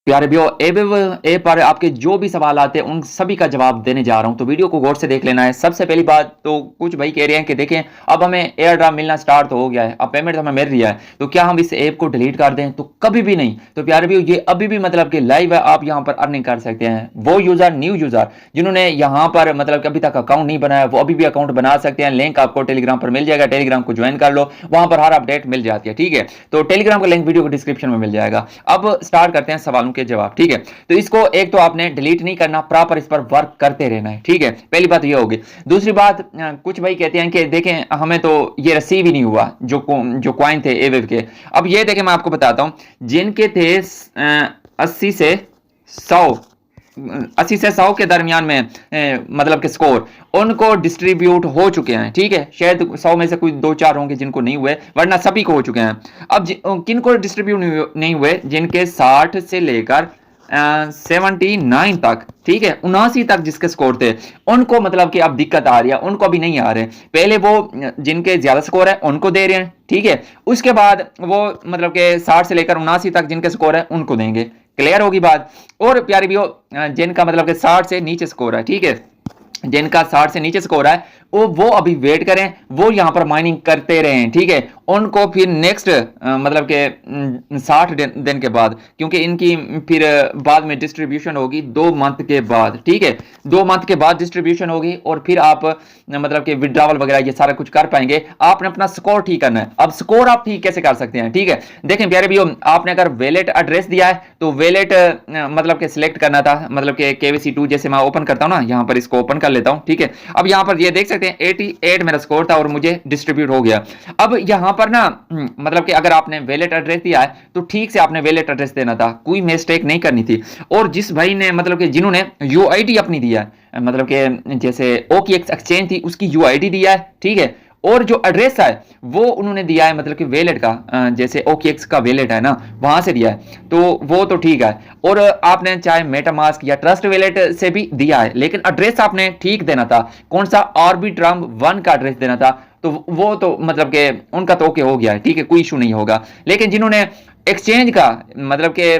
प्यारे भैया एवेव ऐप पर आपके जो भी सवाल आते हैं उन सभी का जवाब देने जा रहा हूं, तो वीडियो को गौर से देख लेना है। सबसे पहली बात तो कुछ भाई कह रहे हैं कि देखें अब हमें एयर ड्रॉप मिलना स्टार्ट तो हो गया है, अब पेमेंट हमें मिल रही है, तो क्या हम इस ऐप को डिलीट कर दें? तो कभी भी नहीं। तो प्यारे भैया ये अभी भी मतलब कि लाइव है, आप यहाँ पर अर्निंग कर सकते हैं। वो यूजर न्यू यूजर जिन्होंने यहाँ पर मतलब कि अभी तक अकाउंट नहीं बनाया वो अभी भी अकाउंट बना सकते हैं। लिंक आपको टेलीग्राम पर मिल जाएगा, टेलीग्राम को ज्वाइन कर लो, वहां पर हर अपडेट मिल जाती है। ठीक है, तो टेलीग्राम का लिंक वीडियो को डिस्क्रिप्शन में मिल जाएगा। अब स्टार्ट करते हैं सवालों के जवाब। ठीक है, तो इसको एक तो आपने डिलीट नहीं करना, प्रॉपर इस पर वर्क करते रहना है। ठीक है, पहली बात ये होगी। दूसरी बात, कुछ भाई कहते हैं कि देखें हमें तो ये रिसीव ही नहीं हुआ जो कॉइन थे एवेव के। अब ये देखें मैं आपको बताता हूं, जिनके थे 80 से 100 80 से 100 के दरमियान में मतलब के स्कोर उनको डिस्ट्रीब्यूट हो चुके हैं। ठीक है, शायद 100 में से कोई 2-4 होंगे जिनको नहीं हुए, वरना सभी को हो चुके हैं। अब किन को डिस्ट्रीब्यूट नहीं हुए? जिनके 60 से लेकर 79 तक, ठीक है 79 तक जिसके स्कोर थे उनको मतलब कि अब दिक्कत आ रही है, उनको अभी नहीं आ रहे। पहले वो जिनके ज्यादा स्कोर है उनको दे रहे हैं, ठीक है, उसके बाद वो मतलब कि 60 से लेकर 79 तक जिनके स्कोर है उनको देंगे। क्लियर होगी बात? और प्यारे भी जिनका मतलब कि 60 से नीचे स्कोर है, ठीक है, जिनका 60 से नीचे स्कोर है वो अभी वेट करें, वो यहां पर माइनिंग करते रहें। ठीक है, उनको फिर नेक्स्ट मतलब के 60 दिन के बाद, क्योंकि इनकी फिर बाद में डिस्ट्रीब्यूशन होगी 2 मंथ के बाद। ठीक है, 2 मंथ के बाद डिस्ट्रीब्यूशन होगी और फिर आप मतलब के विड्रॉवल वगैरह ये सारा कुछ कर पाएंगे। आपने अपना स्कोर ठीक करना है। अब स्कोर आप ठीक कैसे कर सकते हैं? ठीक है, देखें प्यारे भैया, आपने अगर वैलेट एड्रेस दिया है तो वैलेट मतलब के सिलेक्ट करना था, मतलब के KYC2 जैसे मैं ओपन करता हूं ना, यहां पर इसको ओपन कर लेता हूं। ठीक है, अब यहां पर ये देख सकते हैं 88 मेरा स्कोर था और मुझे डिस्ट्रीब्यूट हो गया। अब यहां पर ना मतलब कि अगर आपने वैलेट एड्रेस दिया है तो ठीक से आपने वैलेट एड्रेस देना था, कोई मिस्टेक नहीं करनी थी। और जिस भाई ने मतलब कि जिन्होंने UID अपनी दिया है, मतलब कि जैसे OKX एक्सचेंज थी उसकी UID दिया है, ठीक है, और जो एड्रेस है वो उन्होंने दिया है मतलब कि वैलेट का, जैसे OKX का वैलेट है ना वहां से दिया है, तो वो तो ठीक है। और आपने चाहे मेटामास्क या ट्रस्ट वैलेट से भी दिया है, लेकिन एड्रेस आपने ठीक देना था। कौन सा? ऑर्बिट्रम 1 का एड्रेस देना था, तो वो तो मतलब कि उनका तो ओके हो गया है, ठीक है, कोई इशू नहीं होगा। लेकिन जिन्होंने एक्सचेंज का मतलब कि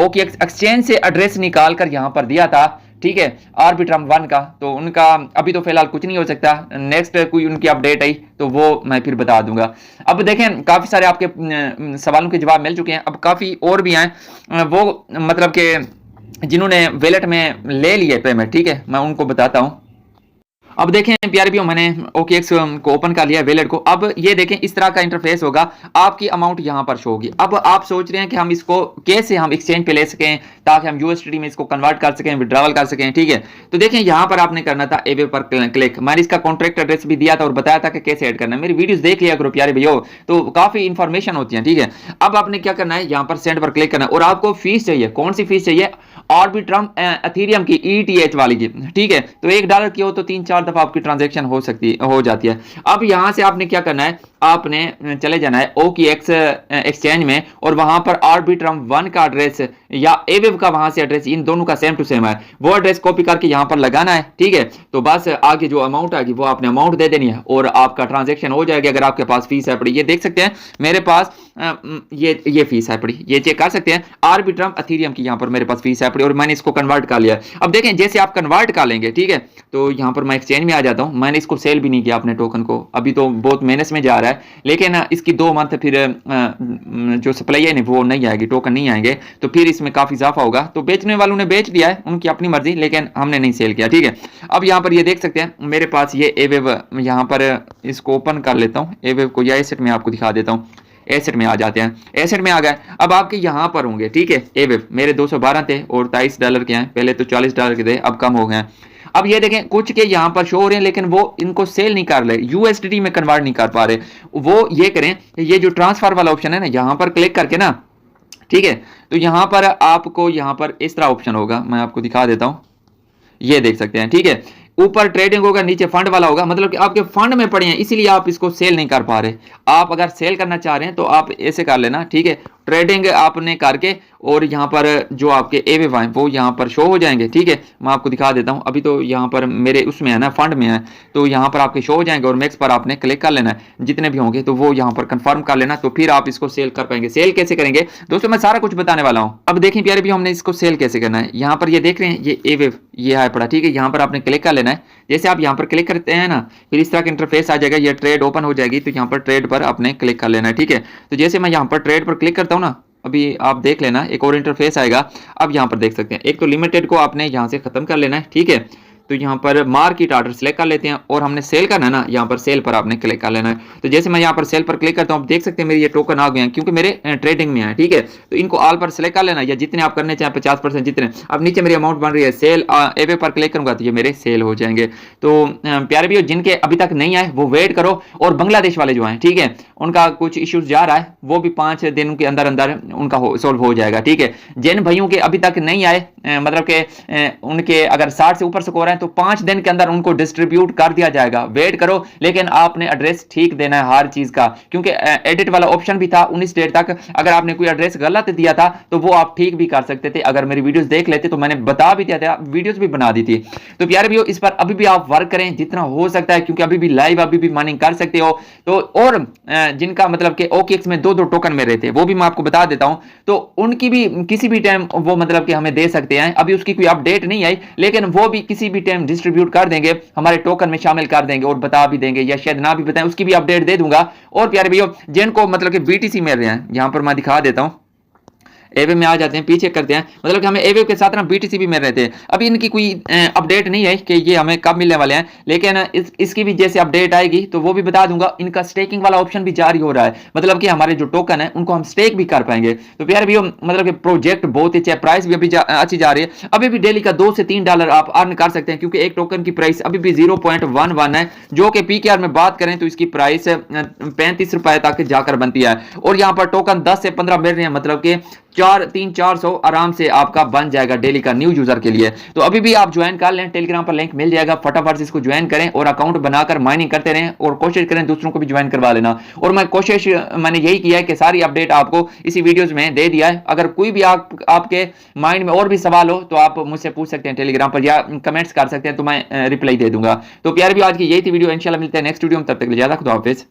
OKX एक्सचेंज से एड्रेस निकाल कर यहां पर दिया था, ठीक है, आर्बिट्रम 1 का, तो उनका अभी तो फिलहाल कुछ नहीं हो सकता। नेक्स्ट कोई उनकी अपडेट आई तो वो मैं फिर बता दूंगा। अब देखें काफी सारे आपके सवालों के जवाब मिल चुके हैं, अब काफी और भी हैं वो मतलब के जिन्होंने वैलेट में ले लिए पेमेंट, ठीक है, मैं उनको बताता हूं। अब देखें प्यारे भी, मैंने OKX को ओपन कर लिया वैलेट को। अब ये देखें इस तरह का इंटरफेस होगा, आपकी अमाउंट यहां पर शो होगी। अब आप सोच रहे हैं कि हम इसको कैसे हम एक्सचेंज पे ले सकें ताकि हम USDT में इसको कन्वर्ट कर सकें, विड्रॉवल कर सकें। ठीक है, तो देखें यहां पर आपने करना था एवे पर क्लिक। मैंने इसका कॉन्ट्रैक्ट एड्रेस भी दिया था और बताया था कि कैसे ऐड करना है। मेरी वीडियोस देख लिया करो प्यारे भैया, तो काफी इंफॉर्मेशन होती है। ठीक है, अब आपने क्या करना है, यहां पर सेंड पर क्लिक करना है और आपको फीस चाहिए। कौन सी फीस चाहिए? ऑर्बिट्रम एथेरियम की ETH वाली की। ठीक है, तो $1 की हो तो 3-4 दफा आपकी ट्रांजैक्शन हो जाती है। अब यहां से आपने क्या करना है, आपने चले जाना है OKX एक्सचेंज में और वहां पर ऑर्बिट्रम 1 का एड्रेस या एवेव का वहां से एड्रेस, इन दोनों का सेम टू सेम है, वो एड्रेस कॉपी करके यहां पर लगाना है। ठीक है, तो बस आगे जो अमाउंट आएगी वो आपने अमाउंट दे देनी है और आपका ट्रांजैक्शन हो जाएगा। अगर आपके पास फीस है पड़ी, ये देख सकते हैं मेरे पास ये फीस है पड़ी, ये चेक कर सकते हैं। आर्बिट्रम एथेरियम की यहां पर मेरे पास फीस है पड़ी और मैंने इसको कन्वर्ट कर लिया। अब देखें जैसे आप कन्वर्ट कर लेंगे, ठीक है, तो यहां पर मैं एक्सचेंज में आ जाता हूं। मैंने इसको सेल भी नहीं किया अपने टोकन को, अभी तो बहुत मेहनत में जा रहा है, लेकिन इसकी 2 मंथ फिर जो सप्लाई है वो नहीं आएगी, टोकन नहीं आएंगे, तो फिर इसमें काफी इजाफा होगा। तो बेचने वालों ने बेच दिया है, उनकी अपनी मर्जी, लेकिन हमने नहीं सेल किया। ठीक है, अब यहाँ पर ये देख सकते हैं मेरे पास ये एवेव, यहाँ पर इसको ओपन कर लेता हूँ एवेव को, या एसेट में आपको दिखा देता हूँ। एसेट में आ जाते हैं, एसेट में आ गए। अब आपके यहाँ पर होंगे, ठीक है, एवेव मेरे 212 थे और $23 के हैं, पहले तो $40 के थे, अब कम हो गए हैं। अब ये देखें कुछ के यहां पर शो हो रहे हैं लेकिन वो इनको सेल नहीं कर रहे, USDT में कन्वर्ट नहीं कर पा रहे। वो ये करें, ये जो ट्रांसफर वाला ऑप्शन है ना, यहां पर क्लिक करके ना, ठीक है, तो यहां पर आपको यहां पर इस तरह ऑप्शन होगा, मैं आपको दिखा देता हूं, ये देख सकते हैं। ठीक है, ऊपर ट्रेडिंग होगा, नीचे फंड वाला होगा, मतलब कि आपके फंड में पड़े हैं इसीलिए आप इसको सेल नहीं कर पा रहे। आप अगर सेल करना चाह रहे हैं तो आप ऐसे कर लेना, ठीक है, ट्रेडिंग आपने करके और यहाँ पर जो आपके एवेव हैं वो यहाँ पर शो हो जाएंगे। ठीक है, मैं आपको दिखा देता हूँ। अभी तो यहाँ पर मेरे उसमें है ना, फंड में है, तो यहाँ पर आपके शो हो जाएंगे और मैक्स पर आपने क्लिक कर लेना है। जितने भी होंगे तो वो यहाँ पर कंफर्म कर लेना, तो फिर आप इसको सेल कर पाएंगे। सेल कैसे करेंगे दोस्तों, मैं सारा कुछ बताने वाला हूँ। अब देखिए प्यारे भी, हमने इसको सेल कैसे करना है। यहाँ पर ये देख रहे हैं, ये एवेव ये है पड़ा। ठीक है, यहाँ पर आपने क्लिक कर लेना है। जैसे आप यहाँ पर क्लिक करते हैं ना, फिर इस तरह का इंटरफेस आ जाएगा, ये ट्रेड ओपन हो जाएगी। तो यहाँ पर ट्रेड पर आपने क्लिक कर लेना है। ठीक है, तो जैसे मैं यहाँ पर ट्रेड पर क्लिक करता हूँ ना, अभी आप देख लेना एक और इंटरफेस आएगा। अब यहाँ पर देख सकते हैं, एक तो लिमिटेड को आपने यहाँ से खत्म कर लेना है। ठीक है, तो यहाँ पर मार्केट ऑर्डर सेलेक्ट कर लेते हैं और हमने सेल करना है ना, यहाँ पर सेल पर आपने क्लिक कर लेना है। तो जैसे मैं यहाँ पर सेल पर क्लिक करता हूँ, आप देख सकते हैं मेरे ये टोकन आ गए हैं क्योंकि मेरे ट्रेडिंग में है। ठीक है, तो इनको ऑल पर सेलेक्ट कर लेना, या जितने आप करने चाहें 50% जितने। अब नीचे मेरी अमाउंट बन रही है, सेल एवे पर क्लिक करूंगा तो ये मेरे सेल हो जाएंगे। तो प्यारे भी, जिनके अभी तक नहीं आए वो वेट करो। और बांग्लादेश वाले जो हैं, ठीक है, उनका कुछ इश्यूज जा रहा है, वो भी 5 दिन के अंदर अंदर उनका सोल्व हो जाएगा। ठीक है, जिन भाइयों के अभी तक नहीं आए, मतलब के उनके अगर 60 से ऊपर स्कोर है तो 5 दिन के अंदर उनको डिस्ट्रीब्यूट कर दिया जाएगा। वेट करो, लेकिन आपने एड्रेस ठीक देना है हर चीज का, क्योंकि एडिट वाला ऑप्शन भी था 19 डेट तक। अगर आपने कोई एड्रेस गलत दिया था तो वो आप ठीक भी कर सकते थे। अगर मेरी वीडियोस देख लेते तो मैंने बता भी दिया था, वीडियोस भी बना दी थी। तो प्यारे भैया, इस पर अभी भी आप वर्क करें जितना हो सकता है, क्योंकि अभी भी लाइव अभी भी माइनिंग कर सकते हो। तो और जिनका मतलब कि OKX में 2-2 टोकन में रहते हैं, वो भी मैं आपको बता देता हूं, तो उनकी भी किसी भी टाइम वो मतलब कि हमें दे सकते हैं। अभी उसकी कोई अपडेट नहीं आई, लेकिन वो भी किसी भी टाइम डिस्ट्रीब्यूट कर देंगे, हमारे टोकन में शामिल कर देंगे और बता भी देंगे, या शायद ना भी बताएं, उसकी भी अपडेट दे दूंगा। और प्यारे भैया, जिनको मतलब कि BTC मिल रहे हैं, यहां पर मैं दिखा देता हूं, एवे में आ जाते हैं, पीछे करते हैं, मतलब कि हमें एवे के साथ ना BTC भी मिल रहे थे। अभी इनकी कोई अपडेट नहीं है कि ये हमें कब मिलने वाले हैं, लेकिन इसकी भी जैसे अपडेट आएगी तो वो भी बता दूंगा। इनका स्टेकिंग वाला ऑप्शन भी जारी हो रहा है, मतलब कि हमारे जो टोकन है उनको हम स्टेक भी कर पाएंगे। तो प्यारे भैया, मतलब कि प्रोजेक्ट बहुत ही अच्छा, प्राइस भी अभी अच्छी जा रही है। अभी भी डेली का $2 से $3 आप अर्न कर सकते हैं, क्योंकि एक टोकन की प्राइस अभी भी 0.11 है, जो कि PKR में बात करें तो इसकी प्राइस 35 रुपए तक जाकर बनती है। और यहाँ पर टोकन 10 से 15 मिल रहे हैं, मतलब कि 400 आराम से आपका बन जाएगा डेली का न्यू यूजर के लिए। तो अभी भी आप ज्वाइन कर लें, टेलीग्राम पर लिंक मिल जाएगा, फटाफट से इसको ज्वाइन करें और अकाउंट बनाकर माइनिंग करते रहें, और कोशिश करें दूसरों को भी ज्वाइन करवा लेना। और मैंने यही किया है कि सारी अपडेट आपको इसी वीडियोस में दे दिया है। अगर कोई भी आपके माइंड में और भी सवाल हो तो आप मुझसे पूछ सकते हैं टेलीग्राम पर, या कमेंट्स कर सकते हैं, तो मैं रिप्लाई दे दूंगा। तो प्यारे भी, आज की यही थी वीडियो। इंशाल्लाह मिलते हैं नेक्स्ट वीडियो में, तब तक के लिए ज्यादा खुदा हाफिज।